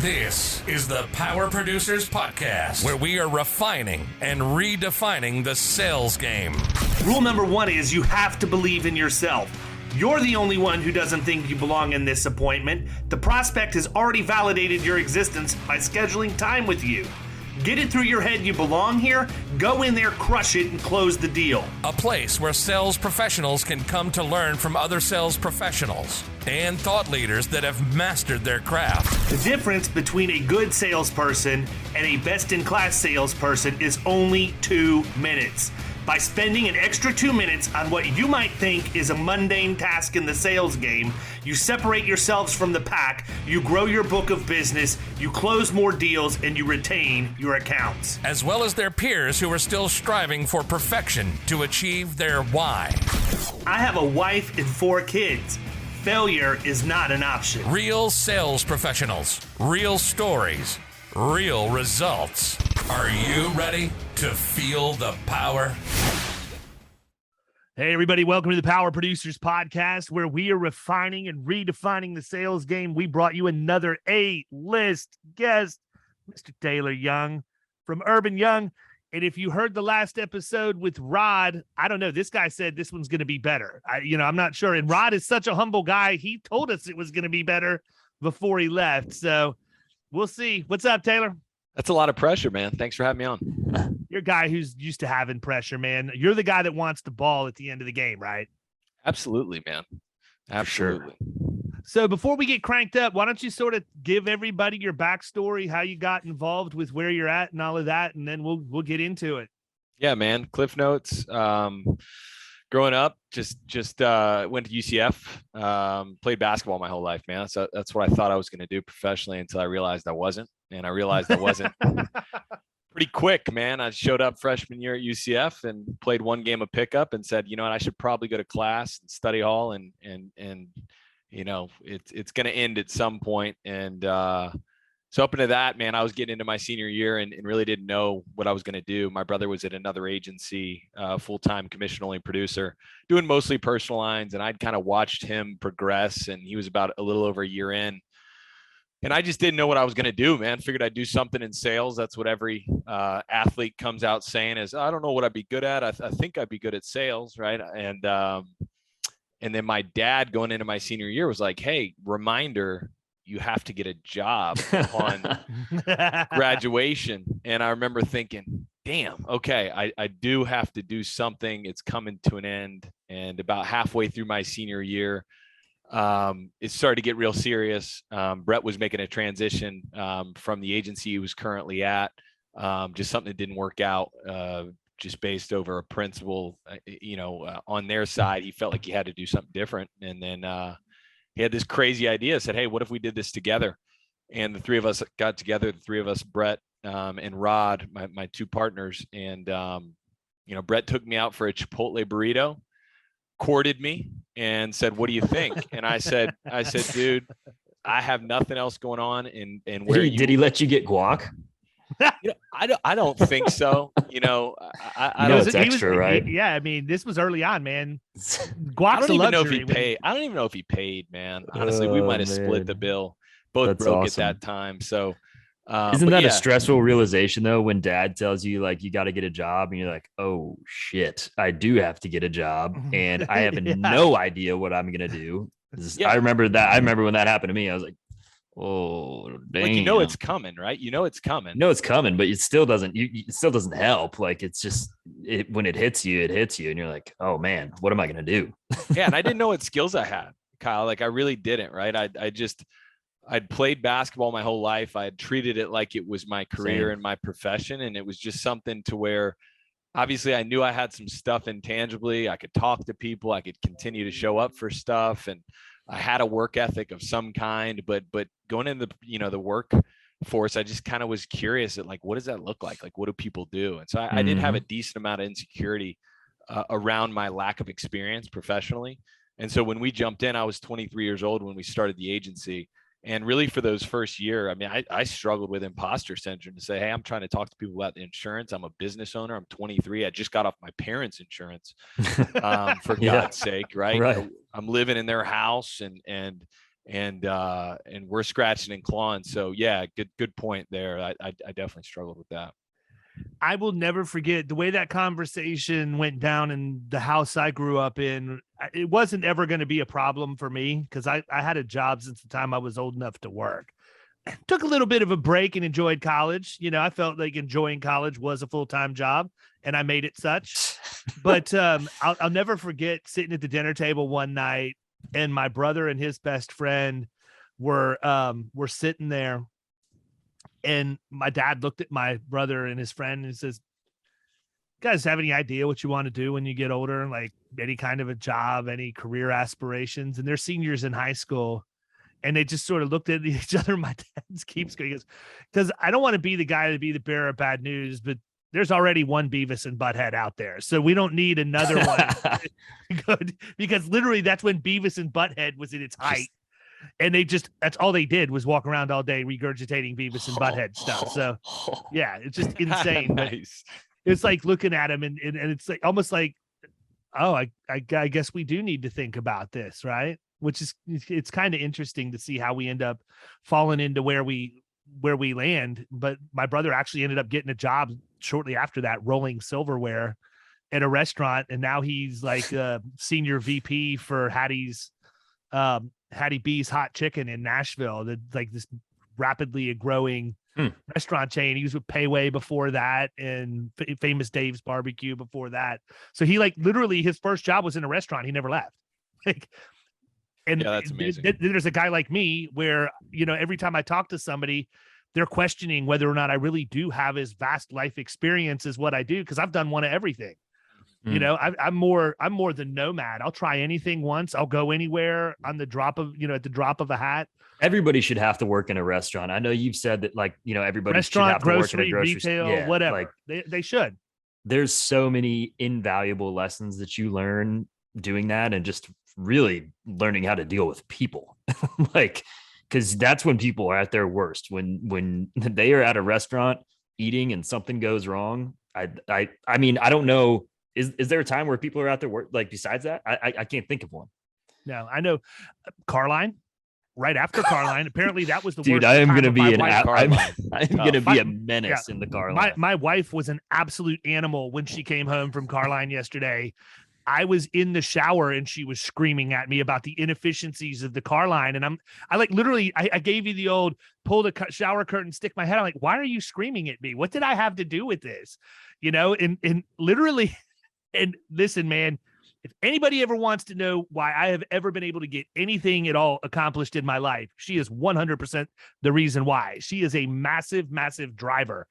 This is the Power Producers Podcast, where we are refining and redefining the sales game. Rule number one is you have to believe in yourself. You're the only one who doesn't think you belong in this appointment. The prospect has already validated your existence by scheduling time with you. Get it through your head you belong here, go in there, crush it, and close the deal. A place where sales professionals can come to learn from other sales professionals and thought leaders that have mastered their craft. The difference between a good salesperson and a best-in-class salesperson is only 2 minutes. By spending an extra 2 minutes on what you might think is a mundane task in the sales game, you separate yourselves from the pack, you grow your book of business, you close more deals, and you retain your accounts. As well as their peers who are still striving for perfection to achieve their why. I have a wife and 4 kids. Failure is not an option. Real sales professionals, real stories, real results. Are you ready to feel the power? Hey, everybody. Welcome to the Power Producers Podcast, where we are refining and redefining the sales game. We brought you another A-list guest, Mr. Taylor Young from Erb and Young. And if you heard the last episode with Rod, I don't know, this guy said this one's going to be better. I'm not sure. And Rod is such a humble guy. He told us it was going to be better before he left. So we'll see. What's up, Taylor? That's a lot of pressure, man. Thanks for having me on. You're a guy who's used to having pressure, man. You're the guy that wants the ball at the end of the game, right? Absolutely, man. Absolutely. So before we get cranked up, why don't you sort of give everybody your backstory, how you got involved with where you're at and all of that, and then we'll get into it. Yeah, man. Cliff notes. Growing up, just went to UCF, played basketball my whole life, man. So that's what I thought I was going to do professionally until I realized I wasn't. And I realized I wasn't pretty quick, man. I showed up freshman year at UCF and played one game of pickup and said, you know what, I should probably go to class and study hall and you know, it's going to end at some point. And so up into that, man, I was getting into my senior year and really didn't know what I was going to do. My brother was at another agency, full-time commission-only producer, doing mostly personal lines. And I'd kind of watched him progress, and he was about a little over a year in. And I just didn't know what I was going to do, man. Figured I'd do something in sales. That's what every athlete comes out saying is, I don't know what I'd be good at. I think I'd be good at sales, right? And then my dad going into my senior year was like, hey, reminder, you have to get a job upon graduation. And I remember thinking, damn, okay, I do have to do something. It's coming to an end. And about halfway through my senior year, it started to get real serious. Brett was making a transition from the agency he was currently at, just something that didn't work out, just based over a principle, on their side. He felt like he had to do something different. And then he had this crazy idea, said, hey, what if we did this together? And the three of us got together, Brett and Rod, my 2 partners. And, Brett took me out for a Chipotle burrito, courted me and said, what do you think? And I said, dude, I have nothing else going on. And where did he let you get guac? I don't think so. I know it's extra, right? Yeah, I mean, this was early on, man. Guac's I don't even know if luxury he paid. I don't even know if he paid, man. Honestly, we might have split the bill. Both That's broke awesome. at that time. So, isn't that a stressful realization though, when dad tells you like you got to get a job and you're like, oh shit, I do have to get a job and I have no idea what I'm gonna do. I remember that. I remember when that happened to me. I was like, oh, dang. Like, it's coming, right? It's coming. No, it's coming, but it still doesn't. It still doesn't help. Like it's just when it hits you, and you're like, oh man, what am I gonna do? Yeah, and I didn't know what skills I had, Kyle. Like I really didn't. Right? I'd played basketball my whole life. I had treated it like it was my career and my profession, and it was just something to where, obviously, I knew I had some stuff intangibly. I could talk to people. I could continue to show up for stuff, and I had a work ethic of some kind, but going into the workforce, I just kind of was curious at like, what does that look like? Like, what do people do? And so I did have a decent amount of insecurity around my lack of experience professionally. And so when we jumped in, I was 23 years old when we started the agency. And really for those first year, I mean, I struggled with imposter syndrome to say, hey, I'm trying to talk to people about the insurance. I'm a business owner. I'm 23. I just got off my parents' insurance, for God's sake, right? I'm living in their house and and we're scratching and clawing. So yeah, good point there. I definitely struggled with that. I will never forget the way that conversation went down in the house I grew up in. It wasn't ever going to be a problem for me because I had a job since the time I was old enough to work. Took a little bit of a break and enjoyed college. You know, I felt like enjoying college was a full-time job, and I made it such. But I'll never forget sitting at the dinner table one night, and my brother and his best friend were sitting there. And my dad looked at my brother and his friend and says, "You guys have any idea what you want to do when you get older? Like any kind of a job, any career aspirations?" And they're seniors in high school. And they just sort of looked at each other. My dad keeps going, he goes, "Because I don't want to be the guy to be the bearer of bad news, but there's already one Beavis and Butthead out there. So we don't need another one." Because literally that's when Beavis and Butthead was at its height. And that's all they did was walk around all day regurgitating Beavis and Butthead stuff. So yeah, it's just insane. Nice. It's like looking at him and it's like almost like, oh, I guess we do need to think about this, right? Which is, it's kind of interesting to see how we end up falling into where we land. But my brother actually ended up getting a job shortly after that, rolling silverware at a restaurant. And now he's like a senior VP for Hattie's, Hattie B's Hot Chicken in Nashville. Like this rapidly growing restaurant chain. He was with Payway before that and Famous Dave's Barbecue before that. So he like literally his first job was in a restaurant. He never left. Like, and yeah, that's amazing. There's a guy like me where, you know, every time I talk to somebody, they're questioning whether or not I really do have as vast life experience as what I do. Cause I've done one of everything. You know, I'm more the nomad. I'll try anything once. I'll go anywhere on the drop of, at the drop of a hat. Everybody should have to work in a restaurant. I know you've said that, like, everybody restaurant, should have to work in a grocery retail, store. Yeah, whatever. Like, they should. There's so many invaluable lessons that you learn doing that, and just really learning how to deal with people. Like, because that's when people are at their worst. When they are at a restaurant eating and something goes wrong. I mean, I don't know. Is there a time where people are out there work, like besides that? I can't think of one. No, I know Carline. Right after Carline, apparently that was the dude. worst. I am going to be I'm going to be a menace in the Carline. My wife was an absolute animal when she came home from Carline yesterday. I was in the shower and she was screaming at me about the inefficiencies of the Carline, and I like literally I gave you the old pull the shower curtain, stick my head. I'm like, why are you screaming at me? What did I have to do with this? And literally. And listen, man, if anybody ever wants to know why I have ever been able to get anything at all accomplished in my life, she is 100% the reason why. She is a massive, massive driver.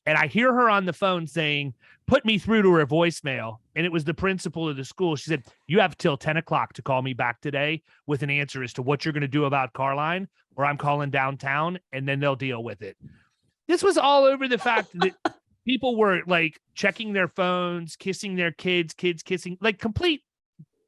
And I hear her on the phone saying, put me through to her voicemail. And it was the principal of the school. She said, you have till 10 o'clock to call me back today with an answer as to what you're going to do about Carline, or I'm calling downtown and then they'll deal with it. This was all over the fact that people were like checking their phones, kissing their kids kissing, like complete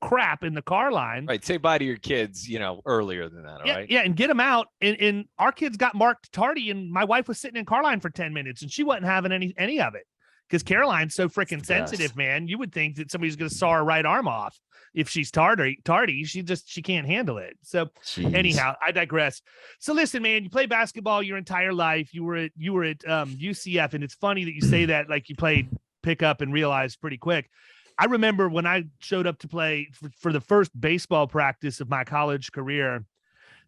crap in the Carline. Right. Say bye to your kids, earlier than that. All yeah, right. Yeah. And get them out. And our kids got marked tardy, and my wife was sitting in Carline for 10 minutes and she wasn't having any of it. Because Caroline's so freaking sensitive, man. You would think that somebody's going to saw her right arm off if she's tardy. She can't handle it. So anyhow, I digress. So listen, man, you play basketball your entire life. You were at UCF, and it's funny that you say that like you played pickup and realized pretty quick. I remember when I showed up to play for the first baseball practice of my college career.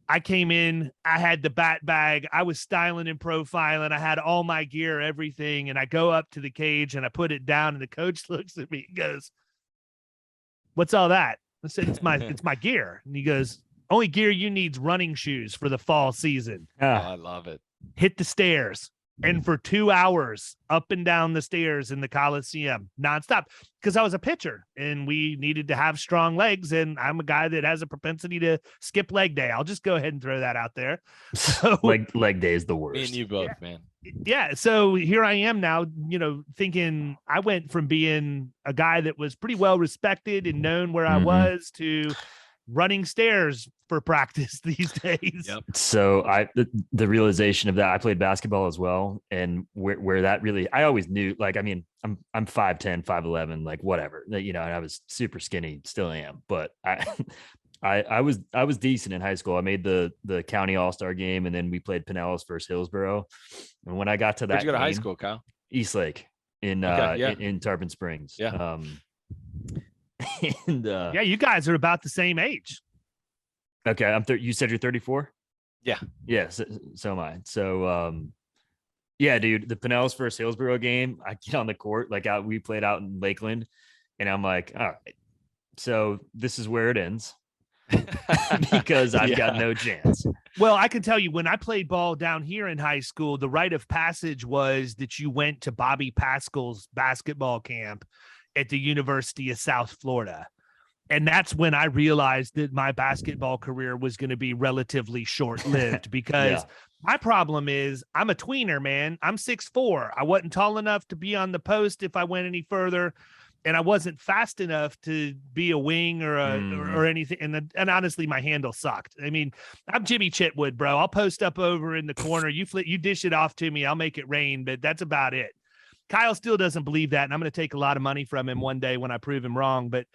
I came in, I had the bat bag, I was styling and profiling, I had all my gear, everything, and I go up to the cage and I put it down, and the coach looks at me and goes, "What's all that?" I said, it's my gear. And he goes, "Only gear you need's running shoes for the fall season." Oh, I love it. Hit the stairs. And for 2 hours up and down the stairs in the Coliseum nonstop, because I was a pitcher and we needed to have strong legs. And I'm a guy that has a propensity to skip leg day. I'll just go ahead and throw that out there. So leg day is the worst. Me and you both, man. Yeah. So here I am now, thinking I went from being a guy that was pretty well respected and known where I was to running stairs for practice these days. Yep. So the realization of that, I played basketball as well. And where that really, I always knew, like, I mean, I'm 5'10", 5'11", like whatever, and I was super skinny, still am. But I was decent in high school. I made the county all-star game, and then we played Pinellas versus Hillsboro. And when I got to that, Where'd you go to high game, school, Kyle? Eastlake in in Tarpon Springs. Yeah. And yeah, you guys are about the same age. Okay, you said you're 34. Yeah. Yeah. So am I. So yeah, dude, the Pinellas versus Hillsboro game. I get on the court we played out in Lakeland, and I'm like, all right, so this is where it ends. Because I've got no chance. Well, I can tell you, when I played ball down here in high school, the rite of passage was that you went to Bobby Pascal's basketball camp at the University of South Florida. And that's when I realized that my basketball career was going to be relatively short-lived because my problem is I'm a tweener, man. I'm 6'4". I wasn't tall enough to be on the post if I went any further. And I wasn't fast enough to be a wing or or anything. And honestly, my handle sucked. I mean, I'm Jimmy Chitwood, bro. I'll post up over in the corner. You dish it off to me. I'll make it rain, but that's about it. Kyle still doesn't believe that. And I'm going to take a lot of money from him one day when I prove him wrong. But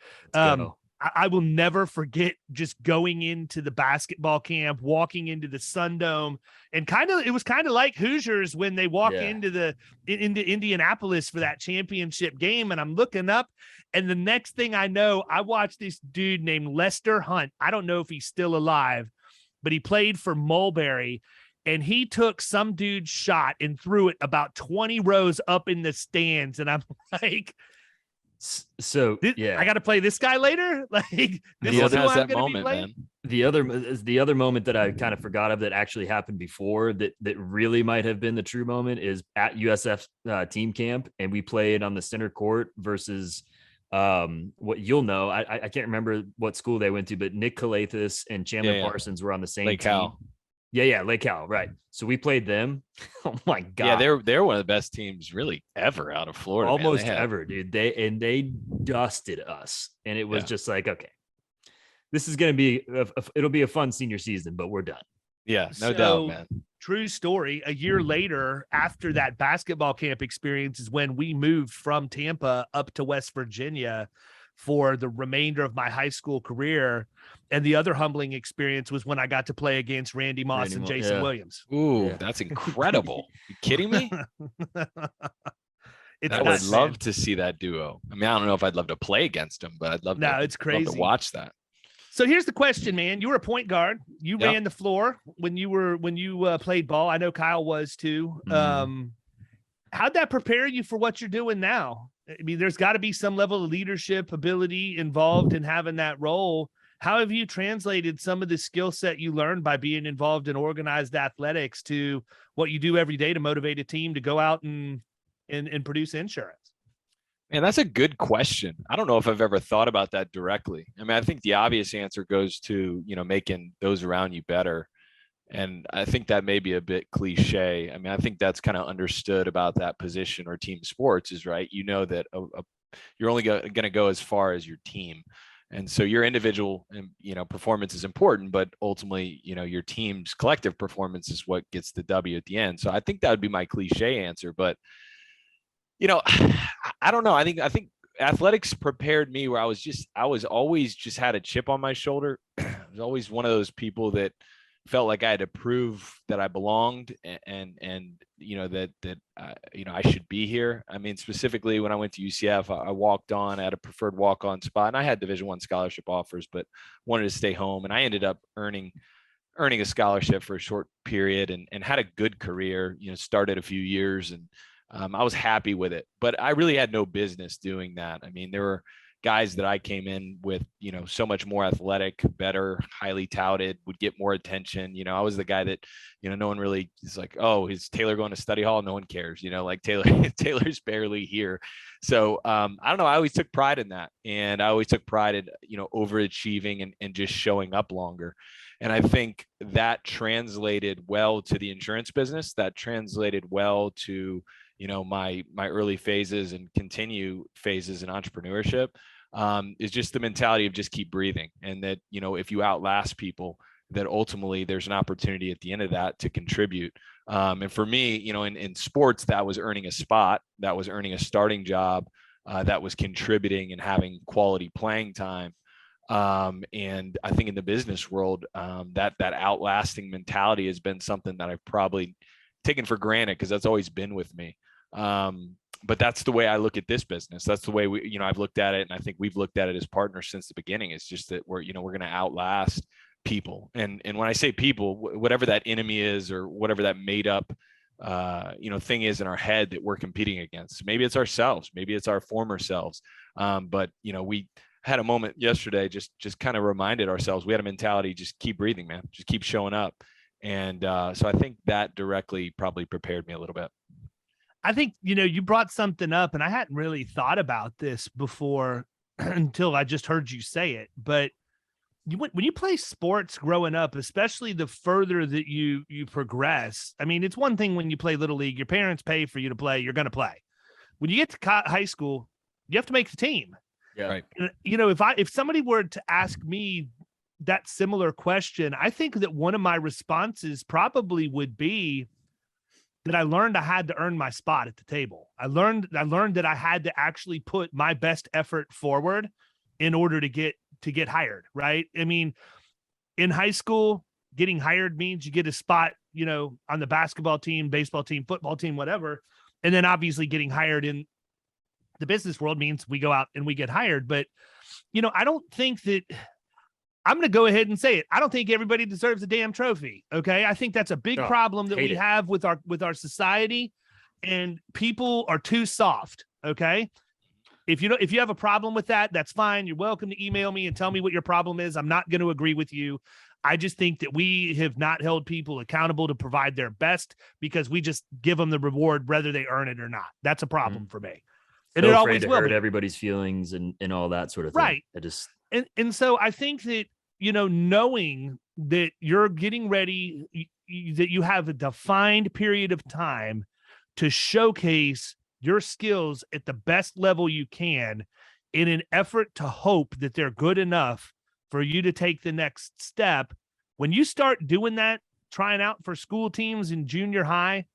I will never forget just going into the basketball camp, walking into the Sundome, and it was kind of like Hoosiers when they walk into Indianapolis for that championship game. And I'm looking up, and the next thing I know, I watched this dude named Lester Hunt. I don't know if he's still alive, but he played for Mulberry, and he took some dude's shot and threw it about 20 rows up in the stands. And I'm like, so I got to play this guy later. Like, this is who has I'm that gonna moment, be playing? man. The other moment that I kind of forgot of that actually happened before that really might have been the true moment is at USF team camp, and we played on the center court versus what you'll know. I can't remember what school they went to, but Nick Carothers and Chandler Parsons were on the same Lake team. Cal. Yeah, Lake Cal, right. So we played them. Oh my God. Yeah, they're one of the best teams really ever out of Florida. Almost ever, dude. They dusted us. And it was just like, okay, this is going to be it'll be a fun senior season, but we're done. Yeah, no doubt, man. True story. A year later, after that basketball camp experience, is when we moved from Tampa up to West Virginia for the remainder of my high school career. And the other humbling experience was when I got to play against Randy Moss and Jason Williams. Ooh, that's incredible. You kidding me? I would love to see that duo. I mean, I don't know if I'd love to play against them, but I'd love it's crazy. love to watch that. So here's the question, man. You were a point guard. You ran the floor when you played ball. I know Kyle was too. How'd that prepare you for what you're doing now? I mean, there's got to be some level of leadership ability involved in having that role. How have you translated some of the skill set you learned by being involved in organized athletics to what you do every day to motivate a team to go out and produce insurance? Man, that's a good question. I don't know if I've ever thought about that directly. I mean, I think the obvious answer goes to, making those around you better. And I think that may be a bit cliche. I mean, I think that's kind of understood about that position or team sports is right. You know that you're only going to go as far as your team. And so your individual, performance is important, but ultimately, your team's collective performance is what gets the W at the end. So I think that would be my cliche answer. But, I don't know. I think athletics prepared me where I was always just had a chip on my shoulder. I was always one of those people that felt like I had to prove that I belonged and that I should be here. I mean, specifically when I went to UCF, I walked on at a preferred walk-on spot, and I had Division I scholarship offers, but wanted to stay home. And I ended up earning a scholarship for a short period and had a good career, started a few years, and I was happy with it, but I really had no business doing that. I mean, there were guys that I came in with, so much more athletic, better, highly touted, would get more attention. I was the guy that, no one really is like, oh, is Taylor going to study hall? No one cares, like Taylor's barely here. So I don't know. I always took pride in that. And I always took pride in, overachieving and just showing up longer. And I think that translated well to the insurance business. That translated well to, my early phases and continue phases in entrepreneurship. Is just the mentality of just keep breathing. And that, if you outlast people, that ultimately there's an opportunity at the end of that to contribute. And for me, in sports, that was earning a spot, that was earning a starting job, that was contributing and having quality playing time. And I think in the business world, that outlasting mentality has been something that I've probably taken for granted because that's always been with me. But that's the way I look at this business. That's the way I've looked at it. And I think we've looked at it as partners since the beginning. It's just that we're going to outlast people. And when I say people, whatever that enemy is, or whatever that made up, thing is in our head that we're competing against. Maybe it's ourselves, maybe it's our former selves. But we had a moment yesterday, just kind of reminded ourselves, we had a mentality, just keep breathing, man, just keep showing up. And so I think that directly probably prepared me a little bit. I think, you brought something up, and I hadn't really thought about this before until I just heard you say it. But when you play sports growing up, especially the further that you progress, I mean, it's one thing when you play Little League, your parents pay for you to play, you're going to play. When you get to high school, you have to make the team. Yeah. Right. If somebody were to ask me that similar question, I think that one of my responses probably would be that I learned I had to earn my spot at the table. I learned that I had to actually put my best effort forward in order to get hired. Right. I mean, in high school, getting hired means you get a spot, on the basketball team, baseball team, football team, whatever. And then obviously getting hired in the business world means we go out and we get hired. But, I don't think that I'm going to go ahead and say it. I don't think everybody deserves a damn trophy. Okay. I think that's a big problem that we have with our society, and people are too soft. Okay. If you have a problem with that, that's fine. You're welcome to email me and tell me what your problem is. I'm not going to agree with you. I just think that we have not held people accountable to provide their best because we just give them the reward, whether they earn it or not. That's a problem for me. And so it afraid always to will hurt be. everybody's feelings and all that sort of thing. Right. And so I think that, knowing that you're getting ready, that you have a defined period of time to showcase your skills at the best level you can in an effort to hope that they're good enough for you to take the next step. When you start doing that, trying out for school teams in junior high,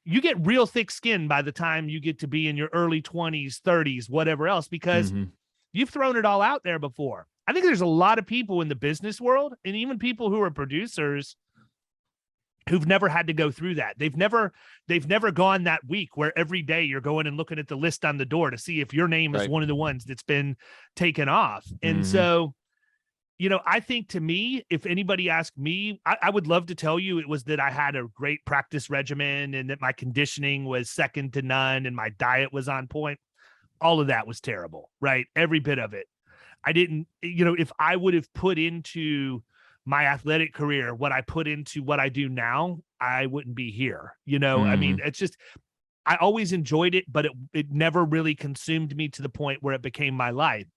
you get real thick skin by the time you get to be in your early 20s, 30s, whatever else, because you've thrown it all out there before. I think there's a lot of people in the business world, and even people who are producers, who've never had to go through that. They've never gone that week where every day you're going and looking at the list on the door to see if your name is one of the ones that's been taken off. And so, I think, to me, if anybody asked me, I would love to tell you it was that I had a great practice regimen and that my conditioning was second to none and my diet was on point. All of that was terrible, right? Every bit of it. I didn't, if I would have put into my athletic career what I put into what I do now, I wouldn't be here. I mean, it's just, I always enjoyed it, but it never really consumed me to the point where it became my life.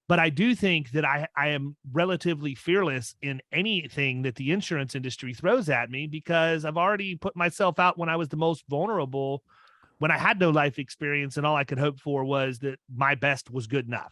But I do think that I am relatively fearless in anything that the insurance industry throws at me, because I've already put myself out when I was the most vulnerable, when I had no life experience, and all I could hope for was that my best was good enough.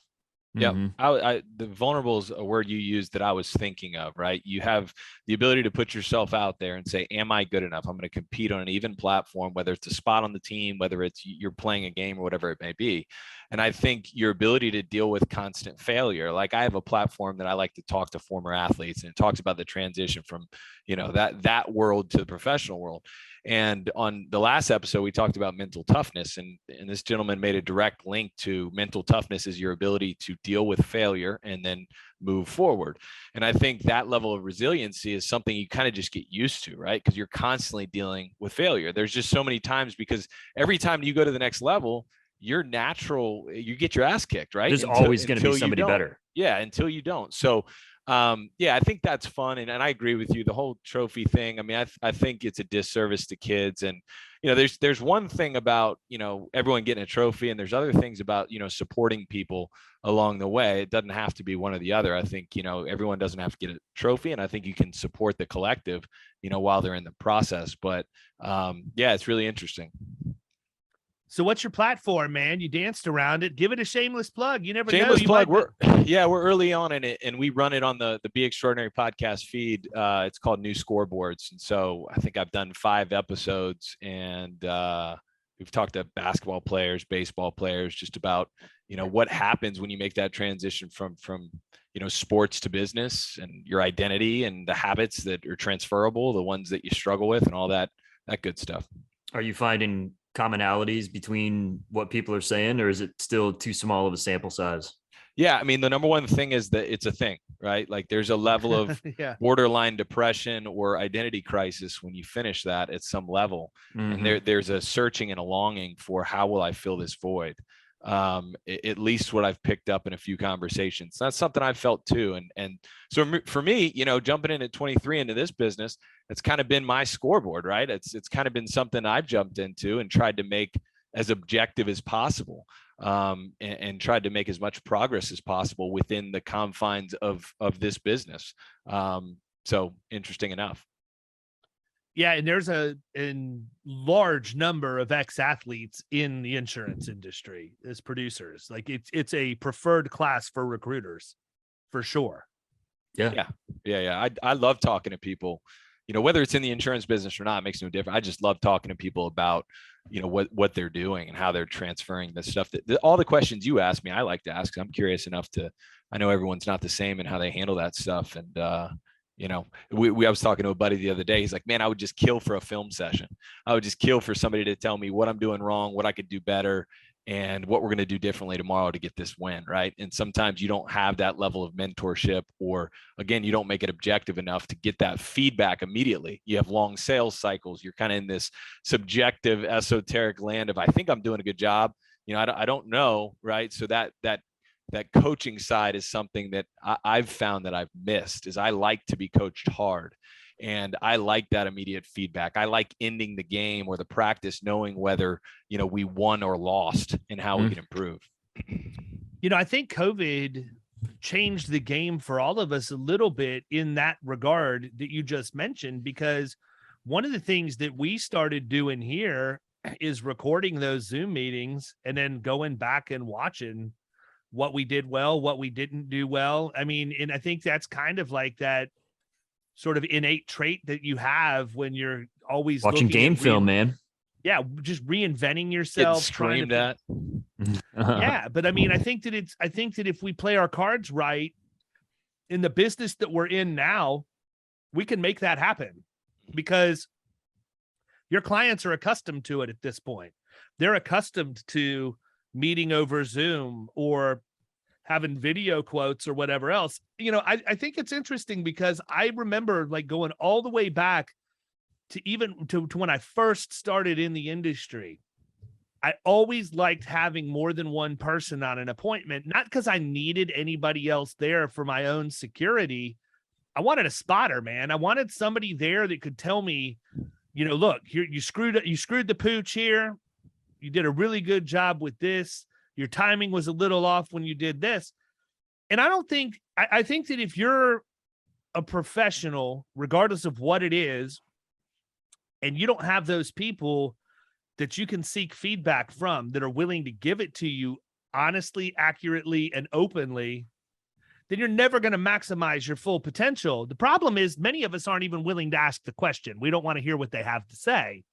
Yeah. The vulnerable is a word you used that I was thinking of, right? You have the ability to put yourself out there and say, am I good enough? I'm going to compete on an even platform, whether it's a spot on the team, whether it's you're playing a game or whatever it may be. And I think your ability to deal with constant failure, like I have a platform that I like to talk to former athletes, and it talks about the transition from, that world to the professional world. And on the last episode, we talked about mental toughness, and this gentleman made a direct link to mental toughness is your ability to deal with failure and then move forward. And I think that level of resiliency is something you kind of just get used to, right? Because you're constantly dealing with failure. There's just so many times, because every time you go to the next level, you get your ass kicked, right? There's always going to be somebody better. Yeah, until you don't. So I think that's fun. And I agree with you. The whole trophy thing. I mean, I think it's a disservice to kids. And, there's one thing about, everyone getting a trophy, and there's other things about, supporting people along the way. It doesn't have to be one or the other. I think, everyone doesn't have to get a trophy, and I think you can support the collective, while they're in the process. But it's really interesting. So what's your platform, man? You danced around it. Give it a shameless plug. You never know. Shameless plug. We're early on in it, and we run it on the Be Extraordinary podcast feed. It's called New Scoreboards. And so I think I've done 5 episodes, and we've talked to basketball players, baseball players, just about, what happens when you make that transition from sports to business and your identity and the habits that are transferable, the ones that you struggle with, and all that good stuff. Are you finding commonalities between what people are saying, or is it still too small of a sample size? Yeah, I mean, the number one thing is that it's a thing, right? Like there's a level of borderline depression or identity crisis when you finish that at some level. Mm-hmm. And there's a searching and a longing for, how will I fill this void? At least what I've picked up in a few conversations. That's something I've felt too. And so for me, jumping in at 23 into this business, it's kind of been my scoreboard, right? It's kind of been something I've jumped into and tried to make as objective as possible. And tried to make as much progress as possible within the confines of this business. So interesting enough. Yeah, and there's a large number of ex-athletes in the insurance industry as producers. Like it's a preferred class for recruiters, for sure. Yeah. I love talking to people, whether it's in the insurance business or not, it makes no difference. I just love talking to people about, what they're doing and how they're transferring the stuff all the questions you ask me, I like to ask. I'm curious enough I know everyone's not the same in how they handle that stuff. And, I was talking to a buddy the other day. He's like, man, I would just kill for a film session. I would just kill for somebody to tell me what I'm doing wrong, what I could do better, and what we're going to do differently tomorrow to get this win, right? And sometimes you don't have that level of mentorship, or again, you don't make it objective enough to get that feedback immediately. You have long sales cycles. You're kind of in this subjective, esoteric land of, I think I'm doing a good job. I don't know, right? So that coaching side is something that I've found that I've missed. Is I like to be coached hard. And I like that immediate feedback. I like ending the game or the practice knowing whether, we won or lost and how we can improve. I think COVID changed the game for all of us a little bit in that regard that you just mentioned, because one of the things that we started doing here is recording those Zoom meetings and then going back and watching what we did well, what we didn't do well. I mean, and I think that's kind of like that sort of innate trait that you have when you're always watching game film, man. Yeah, just reinventing yourself. Screamed at. Yeah, but I mean, I think that if we play our cards right in the business that we're in now, we can make that happen, because your clients are accustomed to it at this point. They're accustomed to meeting over Zoom or having video quotes or whatever else. I think it's interesting, because I remember like going all the way back to even to when I first started in the industry. I always liked having more than one person on an appointment, not because I needed anybody else there for my own security. I wanted a spotter, man. I wanted somebody there that could tell me, look, here, you screwed the pooch here. You did a really good job with this. Your timing was a little off when you did this. And I think that if you're a professional, regardless of what it is, and you don't have those people that you can seek feedback from that are willing to give it to you honestly, accurately, and openly, then you're never going to maximize your full potential. The problem is many of us aren't even willing to ask the question. We don't want to hear what they have to say.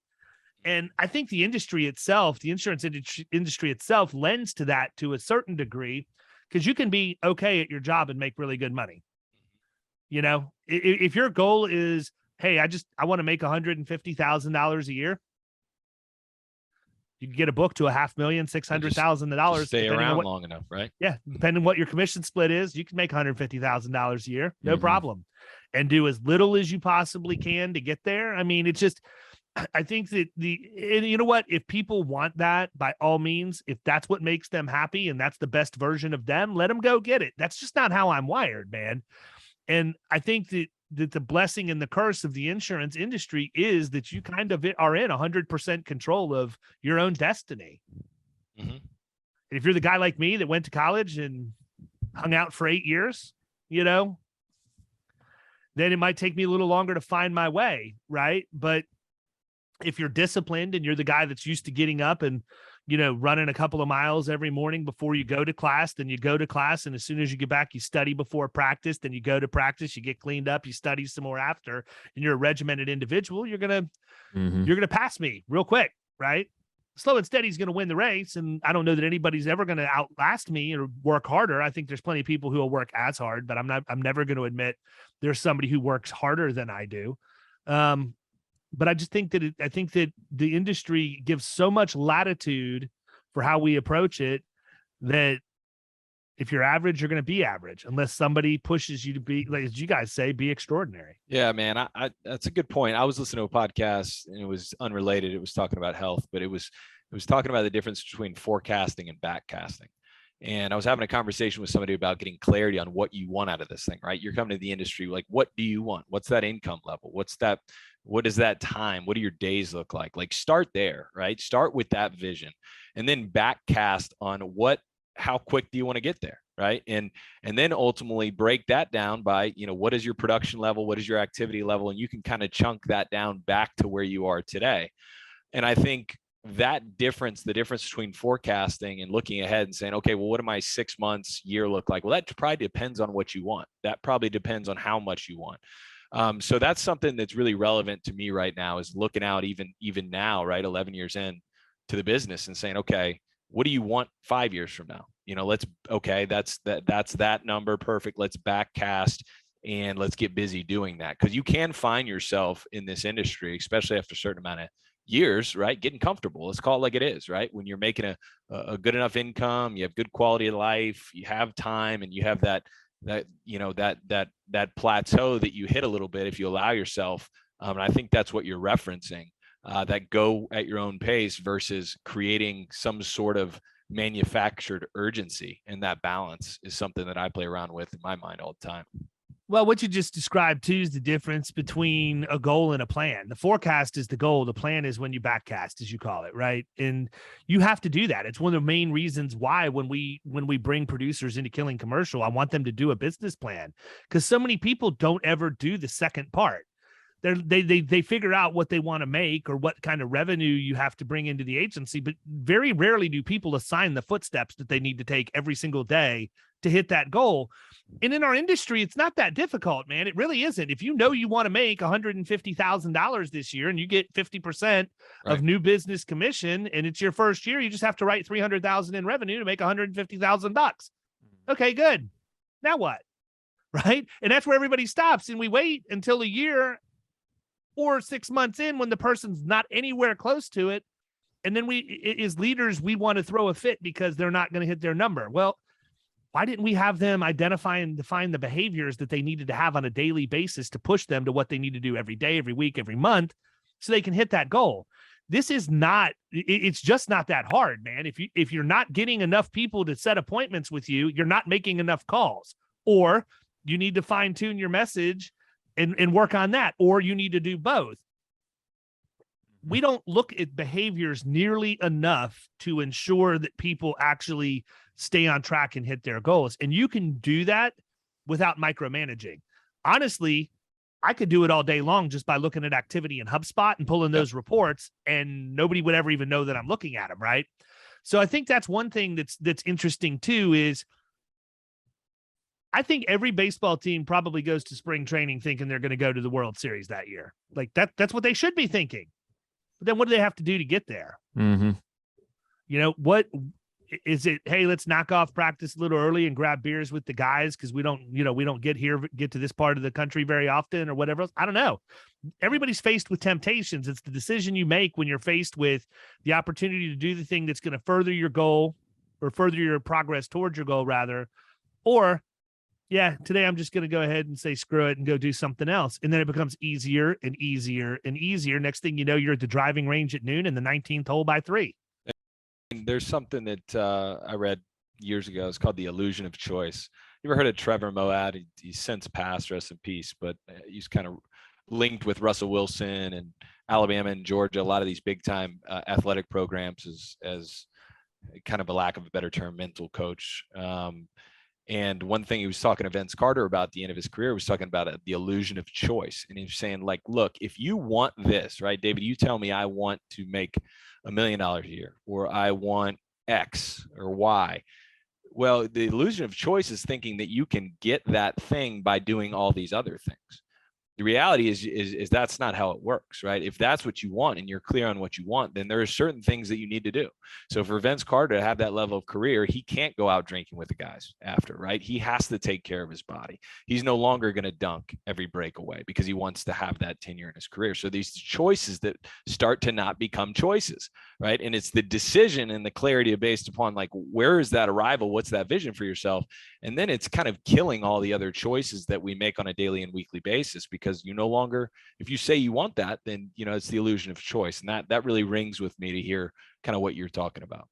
And I think the industry itself, the insurance industry itself, lends to that to a certain degree, because you can be okay at your job and make really good money. If your goal is, hey, I want to make $150,000 a year, you can get a book to $500,000, $600,000. Stay around long enough, right? Yeah, depending on what your commission split is, you can make $150,000 a year, no problem, and do as little as you possibly can to get there. I mean, it's just, I think that and you know what? If people want that, by all means, if that's what makes them happy and that's the best version of them, let them go get it. That's just not how I'm wired, man. And I think that the blessing and the curse of the insurance industry is that you kind of are in 100% control of your own destiny. Mm-hmm. If you're the guy like me that went to college and hung out for 8 years, then it might take me a little longer to find my way, right? But if you're disciplined and you're the guy that's used to getting up and, running a couple of miles every morning before you go to class, then you go to class. And as soon as you get back, you study before practice, then you go to practice, you get cleaned up, you study some more after, and you're a regimented individual, you're going to pass me real quick. Right. slow and steady is going to win the race. And I don't know that anybody's ever going to outlast me or work harder. I think there's plenty of people who will work as hard, but I'm never going to admit there's somebody who works harder than I do. But I just think that I think that the industry gives so much latitude for how we approach it that if you're average, you're going to be average unless somebody pushes you to be, like as you guys say, be extraordinary. Yeah, man. I that's a good point. I was listening to a podcast and it was unrelated. It was talking about health, but it was talking about the difference between forecasting and backcasting. And I was having a conversation with somebody about getting clarity on what you want out of this thing, right? You're coming to the industry, like, what do you want? What's that income level? What is that time? What do your days look like? Like, start there, right? Start with that vision and then backcast on how quick do you want to get there, right? And then ultimately break that down by, what is your production level? What is your activity level? And you can kind of chunk that down back to where you are today. And I think the difference between forecasting and looking ahead and saying, okay, well, what do my 6 months, year look like? Well, that probably depends on what you want. That probably depends on how much you want. So that's something that's really relevant to me right now, is looking out even now, right? 11 years in to the business and saying, okay, what do you want 5 years from now? That's that number. Perfect. Let's backcast and let's get busy doing that. Cause you can find yourself in this industry, especially after a certain amount of years, right? Getting comfortable. Let's call it like it is, right? When you're making a good enough income, you have good quality of life, you have time, and you have that plateau that you hit a little bit if you allow yourself. And I think that's what you're referencing, that go at your own pace versus creating some sort of manufactured urgency. And that balance is something that I play around with in my mind all the time. Well, what you just described too is the difference between a goal and a plan. The forecast is the goal. The plan is when you backcast, as you call it, right? And you have to do that. It's one of the main reasons why when we bring producers into Killing Commercial, I want them to do a business plan, because so many people don't ever do the second part. They figure out what they want to make or what kind of revenue you have to bring into the agency, but very rarely do people assign the footsteps that they need to take every single day to hit that goal. And in our industry, it's not that difficult, man. It really isn't. If you know you want to make $150,000 this year and you get 50% of new business commission and it's your first year, you just have to write $300,000 in revenue to make $150,000. Okay, good. Now what? Right? And that's where everybody stops. And we wait until a year or 6 months in when the person's not anywhere close to it. And then as leaders, we want to throw a fit because they're not going to hit their number. Well, why didn't we have them identify and define the behaviors that they needed to have on a daily basis to push them to what they need to do every day, every week, every month, so they can hit that goal? This is not, it's just not that hard, man. If you're not getting enough people to set appointments with you, you're not making enough calls, or you need to fine tune your message and work on that, or you need to do both. We don't look at behaviors nearly enough to ensure that people actually stay on track and hit their goals. And you can do that without micromanaging. Honestly, I could do it all day long just by looking at activity in HubSpot and pulling those reports, and nobody would ever even know that I'm looking at them, right? So I think that's one thing that's interesting too, is I think every baseball team probably goes to spring training thinking they're going to go to the World Series that year. Like that's what they should be thinking. But then what do they have to do to get there? Mm-hmm. What is it? Hey, let's knock off practice a little early and grab beers with the guys because we don't get to this part of the country very often, or whatever else. I don't know. Everybody's faced with temptations. It's the decision you make when you're faced with the opportunity to do the thing that's going to further your goal, or further your progress towards your goal, rather. Or, yeah, today I'm just going to go ahead and say screw it and go do something else. And then it becomes easier and easier and easier. Next thing you know, you're at the driving range at noon and the 19th hole by 3. And there's something that I read years ago. It's called the illusion of choice. You ever heard of Trevor Moawad? He's since passed, rest in peace, but he's kind of linked with Russell Wilson and Alabama and Georgia, a lot of these big time athletic programs as kind of, a lack of a better term, mental coach. And one thing he was talking to Vince Carter about at the end of his career was talking about the illusion of choice. And he was saying, like, look, if you want this, right, David, you tell me I want to make $1 million a year, or I want X or Y. Well, the illusion of choice is thinking that you can get that thing by doing all these other things. The reality is that's not how it works, right? If that's what you want and you're clear on what you want, then there are certain things that you need to do. So for Vince Carter to have that level of career, he can't go out drinking with the guys after, right? He has to take care of his body. He's no longer going to dunk every breakaway because he wants to have that tenure in his career. So these choices that start to not become choices, right? And it's the decision and the clarity based upon like, where is that arrival? What's that vision for yourself? And then it's kind of killing all the other choices that we make on a daily and weekly basis, because you no longer, if you say you want that, then, you know, it's the illusion of choice. And that really rings with me to hear kind of what you're talking about.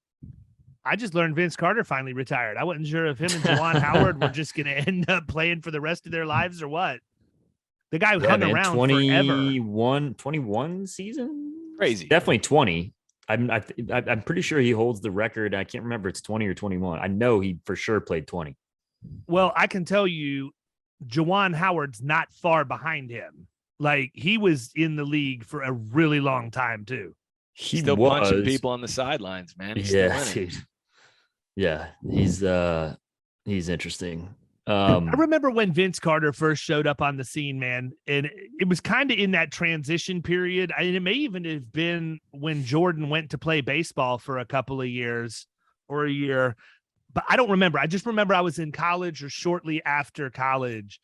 I just learned Vince Carter finally retired. I wasn't sure if him and Juwan Howard were just going to end up playing for the rest of their lives or what. The guy hung around 21 season? Crazy. Definitely 20. I'm pretty sure he holds the record. I can't remember it's 20 or 21. I know he for sure played 20. Well, I can tell you, Juwan Howard's not far behind him. Like, he was in the league for a really long time too. He's still punching people on the sidelines, man. Dude. Yeah, he's interesting. I remember when Vince Carter first showed up on the scene, man, and it was kind of in that transition period. And it may even have been when Jordan went to play baseball for a couple of years or a year, but I don't remember. I just remember I was in college or shortly after college,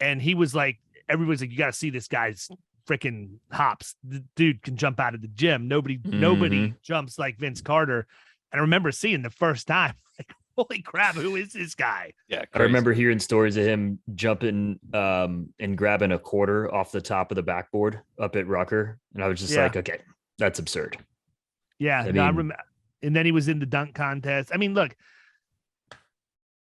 and he was like, everybody's like, you got to see this guy's freaking hops. The dude can jump out of the gym. Nobody jumps like Vince Carter. And I remember seeing the first time, like, holy crap, who is this guy? Yeah, crazy. I remember hearing stories of him jumping and grabbing a quarter off the top of the backboard up at Rucker. And I was just like, okay, that's absurd. Yeah, I remember. And then he was in the dunk contest. I mean, look.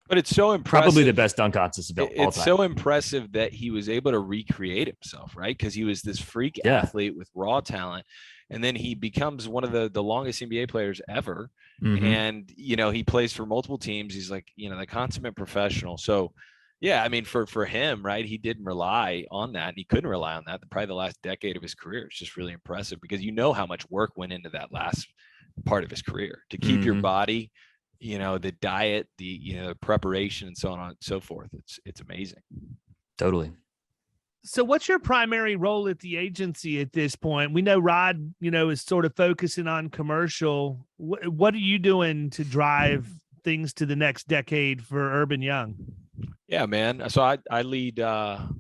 But it's so impressive. Probably the best dunk contest of all time. It's so impressive that he was able to recreate himself, right? Because he was this freak athlete with raw talent. And then he becomes one of the longest NBA players ever. Mm-hmm. And, you know, he plays for multiple teams. He's like, you know, the consummate professional. So, yeah, I mean, for him, right, he didn't rely on that. And he couldn't rely on that. Probably the last decade of his career. It's just really impressive because you know how much work went into that last part of his career to keep your body, you know, the diet, the, you know, the preparation and so on and so forth. It's amazing. Totally. So what's your primary role at the agency at this point? We know Rod, you know, is sort of focusing on commercial. What are you doing to drive things to the next decade for Erb and Young? Yeah, man. So I lead our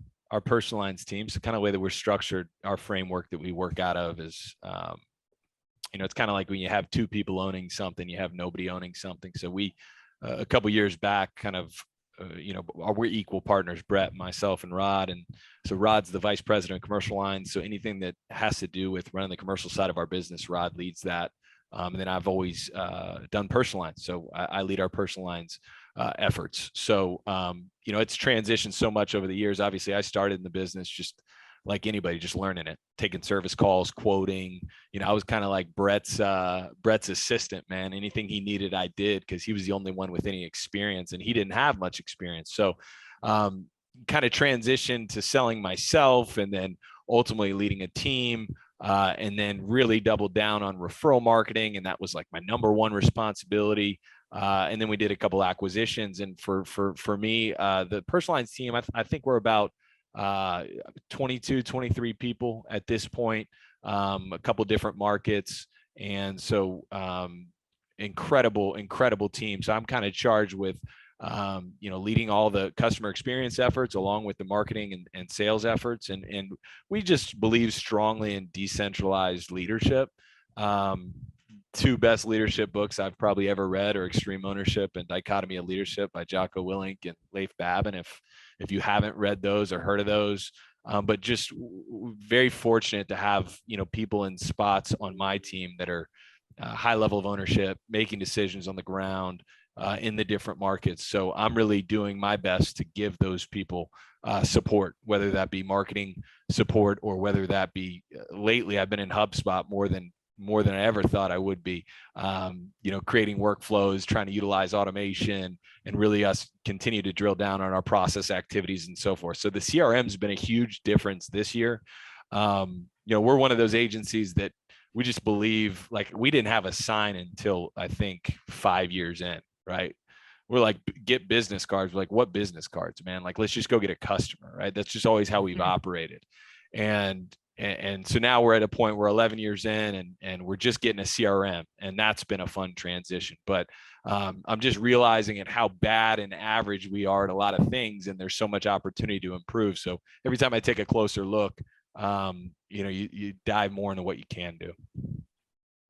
personal lines team. So kind of the way that we're structured, our framework that we work out of is, you know, it's kind of like when you have two people owning something, you have nobody owning something. So we, a couple years back, kind of, you know, we're equal partners, Brett, myself, and Rod. And so Rod's the vice president of commercial lines. So anything that has to do with running the commercial side of our business, Rod leads that. And then I've always done personal lines. So I lead our personal lines efforts. So, you know, it's transitioned so much over the years. Obviously, I started in the business just like anybody, just learning it, taking service calls, quoting. You know, I was kind of like Brett's assistant, man. Anything he needed, I did, because he was the only one with any experience, and he didn't have much experience. So, kind of transitioned to selling myself, and then ultimately leading a team, and then really doubled down on referral marketing, and that was like my number one responsibility. And then we did a couple acquisitions, and for me, the personal lines team, I think we're about 22, 23 people at this point, a couple different markets. And so, incredible team. So I'm kind of charged with, you know, leading all the customer experience efforts along with the marketing and sales efforts. And we just believe strongly in decentralized leadership. Two best leadership books I've probably ever read are Extreme Ownership and Dichotomy of Leadership by Jocko Willink and Leif Babin. If you haven't read those or heard of those, but just very fortunate to have, you know, people in spots on my team that are high level of ownership, making decisions on the ground in the different markets. So I'm really doing my best to give those people support, whether that be marketing support or whether that be lately I've been in HubSpot more than I ever thought I would be, you know, creating workflows, trying to utilize automation, and really us continue to drill down on our process activities and so forth. So the CRM has been a huge difference this year. You know, we're one of those agencies that we just believe, like, we didn't have a sign until I think 5 years in, right? we're like, get business cards. We're like, what business cards, man? Like, let's just go get a customer, right? That's just always how we've operated. And so now we're at a point where 11 years in and we're just getting a CRM, and that's been a fun transition. But I'm just realizing at how bad and average we are at a lot of things, and there's so much opportunity to improve. So every time I take a closer look, you dive more into what you can do.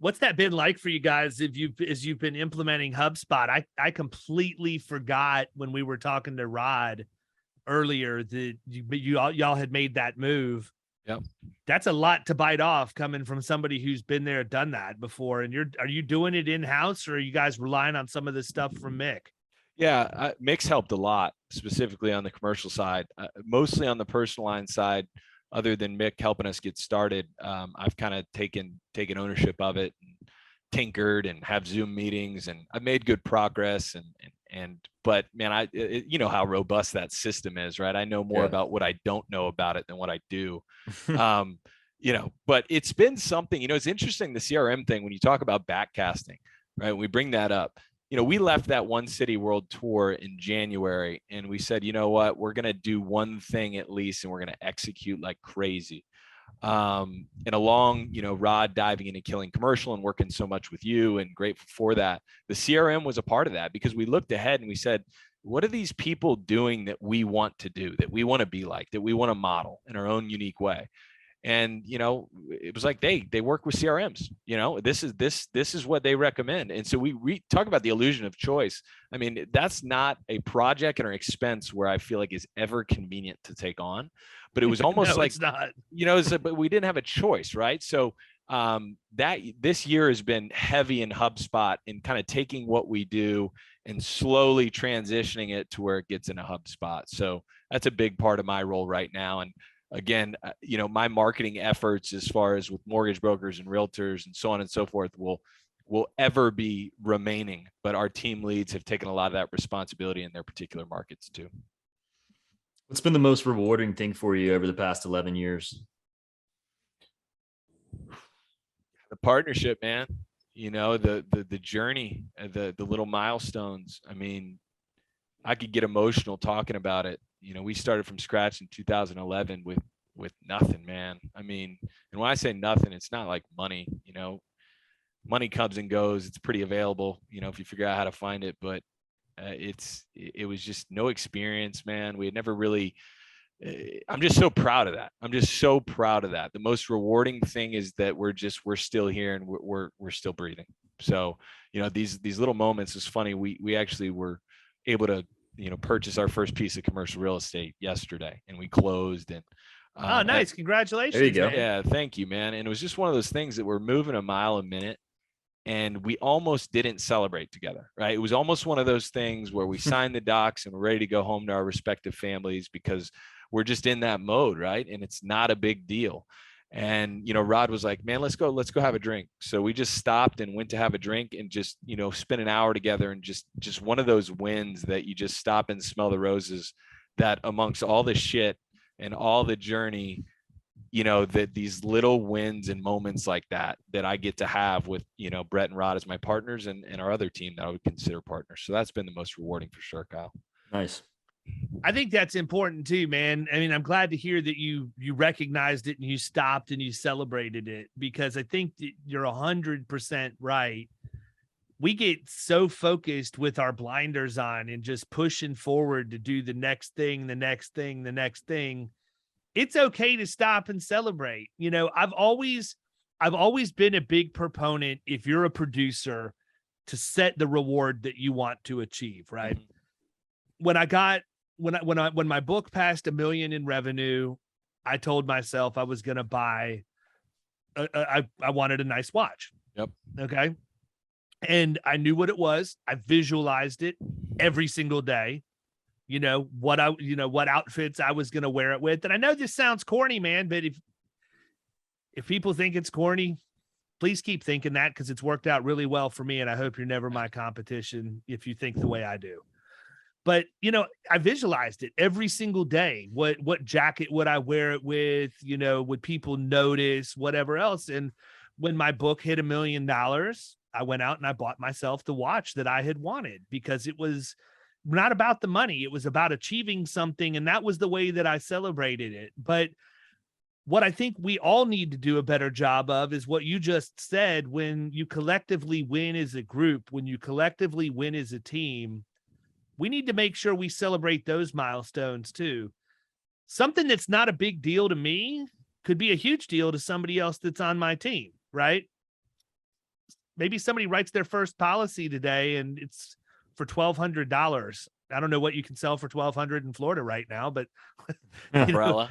What's that been like for you guys as you've been implementing HubSpot? I completely forgot when we were talking to Rod earlier that y'all had made that move. Yep. That's a lot to bite off coming from somebody who's been there, done that before. And are you doing it in-house, or are you guys relying on some of this stuff from Mick? Yeah, Mick's helped a lot, specifically on the commercial side, mostly on the personal line side. Other than Mick helping us get started, I've kind of taken ownership of it, and tinkered and have Zoom meetings, and I've made good progress. But man, you know how robust that system is, right? I know more about what I don't know about it than what I do. But it's been something, it's interesting, the CRM thing, when you talk about backcasting, right? We bring that up. We left that One City World Tour in January, and we said, you know what, we're going to do one thing at least, and we're going to execute like crazy. And along, Rod diving into Killing Commercial and working so much with you, and grateful for that. The CRM was a part of that, because we looked ahead and we said, what are these people doing that we want to do, that we want to be like, that we want to model in our own unique way? And, it was like, they work with CRMs, this is what they recommend. And so we talk about the illusion of choice. I mean, that's not a project or an expense where I feel like is ever convenient to take on, but it was almost no, like, it's not. But we didn't have a choice. Right. So that this year has been heavy in HubSpot, and kind of taking what we do and slowly transitioning it to where it gets in a HubSpot. So that's a big part of my role right now. And again, my marketing efforts, as far as with mortgage brokers and realtors and so on and so forth, will ever be remaining. But our team leads have taken a lot of that responsibility in their particular markets too. What's been the most rewarding thing for you over the past 11 years? The partnership, man. The journey, the little milestones. I mean, I could get emotional talking about it. We started from scratch in 2011 with nothing, man. I mean, and when I say nothing, it's not like money. Money comes and goes. It's pretty available, if you figure out how to find it. But it was just no experience, man. We had never really. I'm just so proud of that. The most rewarding thing is that we're still here, and we're still breathing. So, these little moments is funny. We actually were able to, purchase our first piece of commercial real estate yesterday, and we closed. And oh, nice. Congratulations. There you go. Man. Yeah. Thank you, man. And it was just one of those things that we're moving a mile a minute, and we almost didn't celebrate together, right? It was almost one of those things where we signed the docs and we're ready to go home to our respective families, because we're just in that mode, right? And it's not a big deal. And, Rod was like, man, let's go have a drink. So we just stopped and went to have a drink, and just, spend an hour together, and just one of those wins that you just stop and smell the roses, that amongst all the shit and all the journey, that these little wins and moments like that I get to have with, Brett and Rod as my partners, and our other team that I would consider partners. So that's been the most rewarding for sure, Kyle. Nice. I think that's important too, man. I mean, I'm glad to hear that you recognized it and you stopped and you celebrated it, because I think that you're 100% right. We get so focused with our blinders on and just pushing forward to do the next thing. It's okay to stop and celebrate. I've always been a big proponent, if you're a producer, to set the reward that you want to achieve, right? Mm-hmm. When my book passed $1 million in revenue, I told myself I was going to buy, I wanted a nice watch. Yep. Okay. And I knew what it was. I visualized it every single day, what outfits I was going to wear it with. And I know this sounds corny, man, but if people think it's corny, please keep thinking that, because it's worked out really well for me. And I hope you're never my competition if you think the way I do. But, I visualized it every single day. What jacket would I wear it with? Would people notice, whatever else? And when my book hit $1 million, I went out and I bought myself the watch that I had wanted, because it was not about the money. It was about achieving something. And that was the way that I celebrated it. But what I think we all need to do a better job of is what you just said. When you collectively win as a group, when you collectively win as a team, we need to make sure we celebrate those milestones too. Something that's not a big deal to me could be a huge deal to somebody else that's on my team, right? Maybe somebody writes their first policy today and it's for $1,200. I don't know what you can sell for $1,200 in Florida right now, but Umbrella.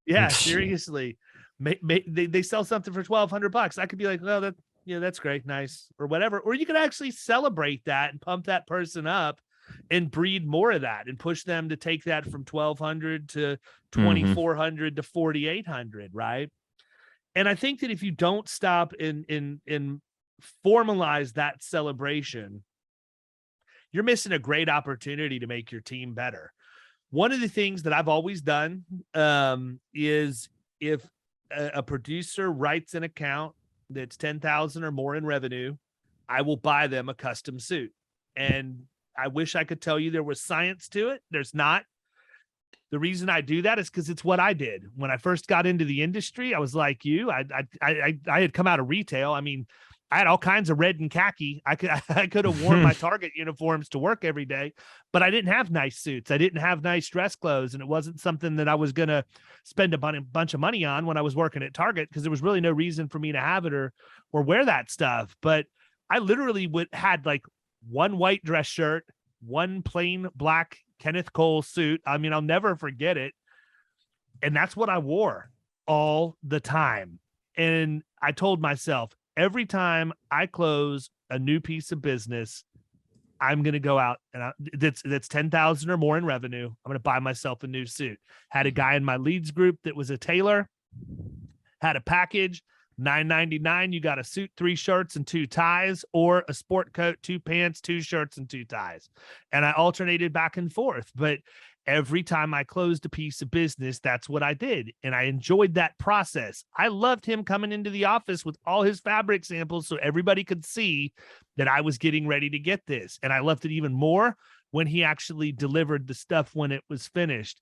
Yeah, seriously. They sell something for $1,200. I could be like, well, that's great, nice, or whatever. Or you could actually celebrate that and pump that person up and breed more of that and push them to take that from $1,200 to $2,400 to $4,800, right? And I think that if you don't stop and formalize that celebration, you're missing a great opportunity to make your team better. One of the things that I've always done is if a producer writes an account that's 10,000 or more in revenue, I will buy them a custom suit. And I wish I could tell you there was science to it. There's not. The reason I do that is because it's what I did when I first got into the industry. I was like you. I had come out of retail. I mean, I had all kinds of red and khaki. I could have worn my Target uniforms to work every day, but I didn't have nice suits. I didn't have nice dress clothes, and it wasn't something that I was going to spend a bunch of money on when I was working at Target, because there was really no reason for me to have it or wear that stuff. But I literally had like one white dress shirt, one plain black Kenneth Cole suit. I mean, I'll never forget it. And that's what I wore all the time. And I told myself, every time I close a new piece of business, I'm going to go out and that's 10,000 or more in revenue. I'm going to buy myself a new suit. Had a guy in my leads group that was a tailor, had a package, $9.99. You got a suit, 3 shirts and 2 ties, or a sport coat, 2 pants, 2 shirts and 2 ties. And I alternated back and forth. But every time I closed a piece of business, that's what I did. And I enjoyed that process. I loved him coming into the office with all his fabric samples so everybody could see that I was getting ready to get this. And I loved it even more when he actually delivered the stuff when it was finished.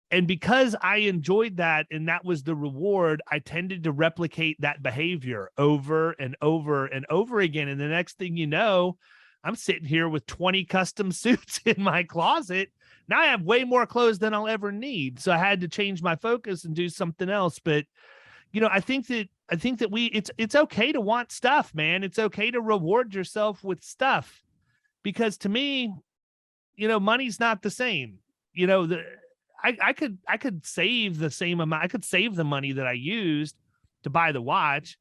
And because I enjoyed that and that was the reward, I tended to replicate that behavior over and over and over again. And the next thing you know, I'm sitting here with 20 custom suits in my closet. Now I have way more clothes than I'll ever need. So I had to change my focus and do something else. But, you know, I think that it's okay to want stuff, man. It's okay to reward yourself with stuff, because to me, you know, money's not the same. You know, I could save the same amount. I could save the money that I used to buy the watch.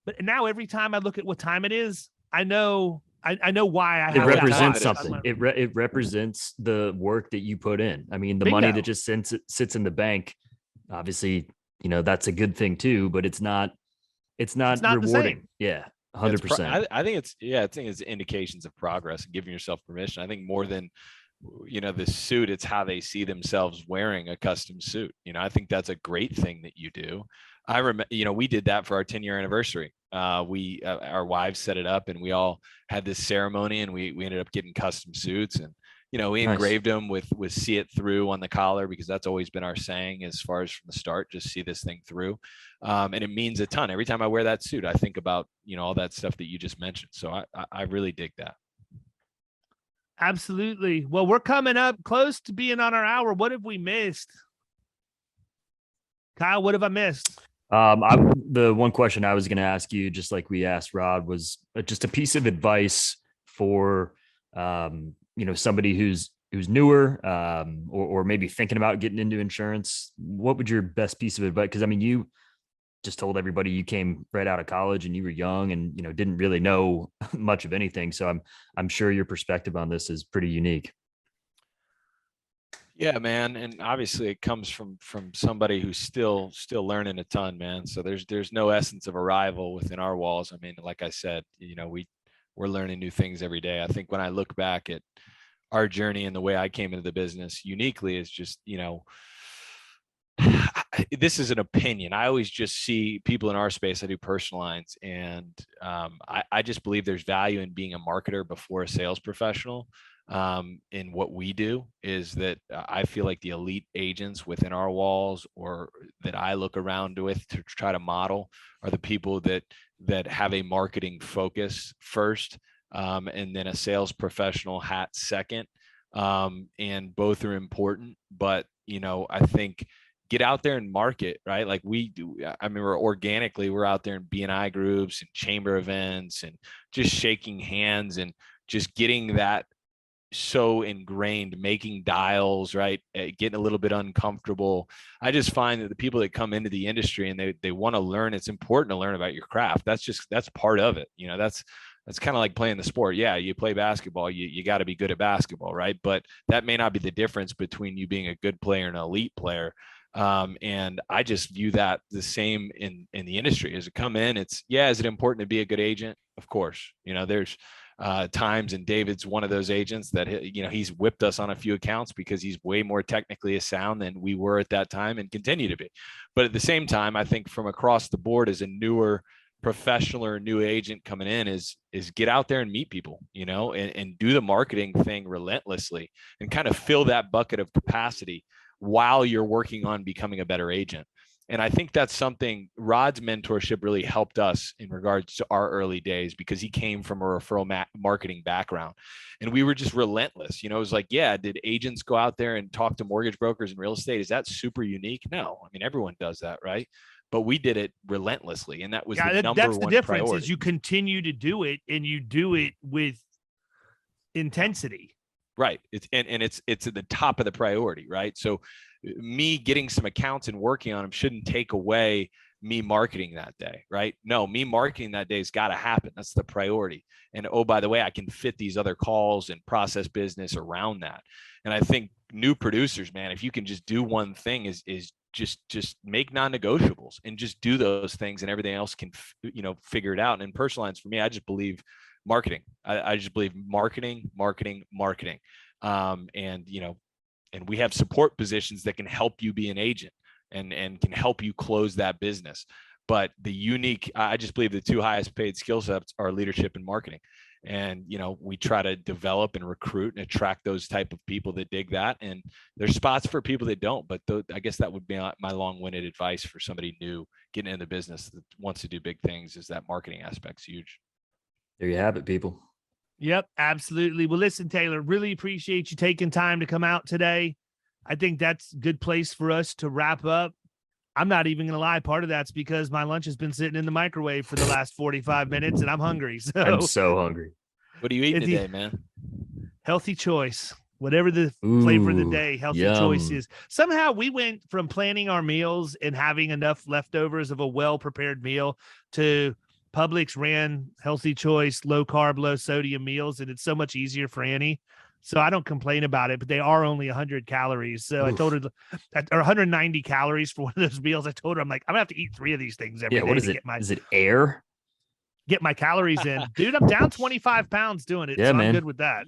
But now every time I look at what time it is, I know why I have it represents that something. It represents the work that you put in. I mean, the Bingo. money that just sits in the bank, obviously, you know, that's a good thing too, but it's not rewarding. Yeah. 100%. I think it's indications of progress and giving yourself permission. I think more than, you know, the suit, it's how they see themselves wearing a custom suit. You know, I think that's a great thing that you do. I remember, you know, we did that for our 10-year anniversary. Our wives set it up and we all had this ceremony, and we ended up getting custom suits, and, you know, we engraved them with "see it through" on the collar, because that's always been our saying as far as from the start, just see this thing through. And it means a ton. Every time I wear that suit, I think about, you know, all that stuff that you just mentioned. So I really dig that. Absolutely. Well, we're coming up close to being on our hour. What have we missed? Kyle, what have I missed? The one question I was going to ask you, just like we asked Rod, was just a piece of advice for, you know, somebody who's newer, or maybe thinking about getting into insurance. What would your best piece of advice? Because I mean, you just told everybody you came right out of college and you were young and, you know, didn't really know much of anything. So I'm sure your perspective on this is pretty unique. Yeah, man. And obviously it comes from somebody who's still learning a ton, man. So there's no essence of arrival within our walls. I mean, like I said, you know, we're learning new things every day. I think when I look back at our journey and the way I came into the business uniquely is just, you know, this is an opinion. I always just see people in our space. I do personal lines, and I just believe there's value in being a marketer before a sales professional. In what we do is that I feel like the elite agents within our walls, or that I look around with to try to model, are the people that have a marketing focus first, and then a sales professional hat second. And both are important, but I think get out there and market, right? Like we do. I mean, organically, we're out there in B&I groups and chamber events and just shaking hands and just getting that so ingrained, making dials, right? Getting a little bit uncomfortable. I just find that the people that come into the industry and they want to learn, it's important to learn about your craft. That's part of it. That's kind of like playing the sport. Yeah, you play basketball, you got to be good at basketball, right? But that may not be the difference between you being a good player and an elite player. And I just view that the same in the industry. As it come in, is it important to be a good agent? Of course. There's times, and David's one of those agents that he's whipped us on a few accounts because he's way more technically sound than we were at that time and continue to be. But at the same time, I think from across the board, as a newer professional or new agent coming in, is get out there and meet people, and do the marketing thing relentlessly and kind of fill that bucket of capacity while you're working on becoming a better agent. And I think that's something Rod's mentorship really helped us in regards to our early days, because he came from a referral marketing background, and we were just relentless. It was like, did agents go out there and talk to mortgage brokers and real estate? Is that super unique? No. I mean, everyone does that, right? But we did it relentlessly, and that was the number that's one the difference priority. Is you continue to do it, and you do it with intensity. Right. It's at the top of the priority, right? So me getting some accounts and working on them shouldn't take away me marketing that day, right? No, me marketing that day has got to happen. That's the priority. And oh, by the way, I can fit these other calls and process business around that. And I think new producers, man, if you can just do one thing, is just make non-negotiables and just do those things, and everything else can figure it out. And in personal lines, for me, I just believe marketing. I just believe marketing. And we have support positions that can help you be an agent and can help you close that business. But I just believe the two highest paid skill sets are leadership and marketing. And, we try to develop and recruit and attract those type of people that dig that. And there's spots for people that don't, but I guess that would be my long-winded advice for somebody new getting into the business that wants to do big things, is that marketing aspect's huge. There you have it, people. Yep, absolutely. Well, listen, Taylor, really appreciate you taking time to come out today. I think that's a good place for us to wrap up. I'm not even going to lie. Part of that's because my lunch has been sitting in the microwave for the last 45 minutes, and I'm hungry. So I'm so hungry. What are you eating today, man? Healthy choice. Whatever the flavor of the day, healthy choice is. Somehow we went from planning our meals and having enough leftovers of a well-prepared meal to Publix ran healthy choice, low carb, low sodium meals, and it's so much easier for Annie. So I don't complain about it, but they are only 100 calories. So I told her, or 190 calories for one of those meals. I told her, I'm like, I'm gonna have to eat 3 of these things every day. What is it? Is it air? Get my calories in. Dude, I'm down 25 pounds doing it. Yeah, so man. I'm good with that.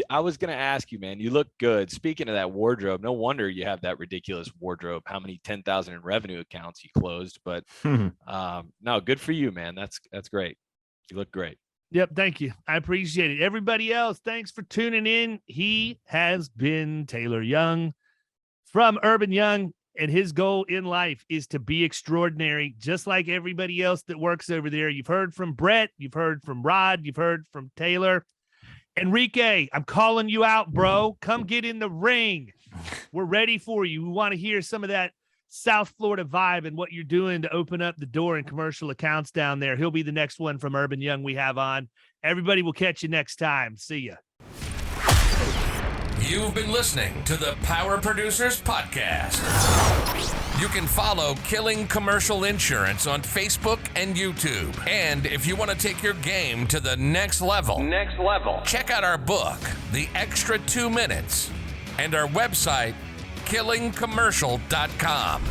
I was going to ask you, man, you look good. Speaking of that wardrobe, no wonder you have that ridiculous wardrobe. How many 10,000 in revenue accounts you closed, but no, good for you, man. That's great. You look great. Yep. Thank you. I appreciate it. Everybody else, thanks for tuning in. He has been Taylor Young from Erb and Young. And his goal in life is to be extraordinary, just like everybody else that works over there. You've heard from Brett. You've heard from Rod. You've heard from Taylor. Enrique, I'm calling you out, bro. Come get in the ring. We're ready for you. We want to hear some of that South Florida vibe and what you're doing to open up the door and commercial accounts down there. He'll be the next one from Erb and Young we have on. Everybody will catch you next time. See ya. You've been listening to the Power Producers Podcast. You can follow Killing Commercial Insurance on Facebook and YouTube. And if you want to take your game to the next level, check out our book, The Extra 2 Minutes, and our website, killingcommercial.com.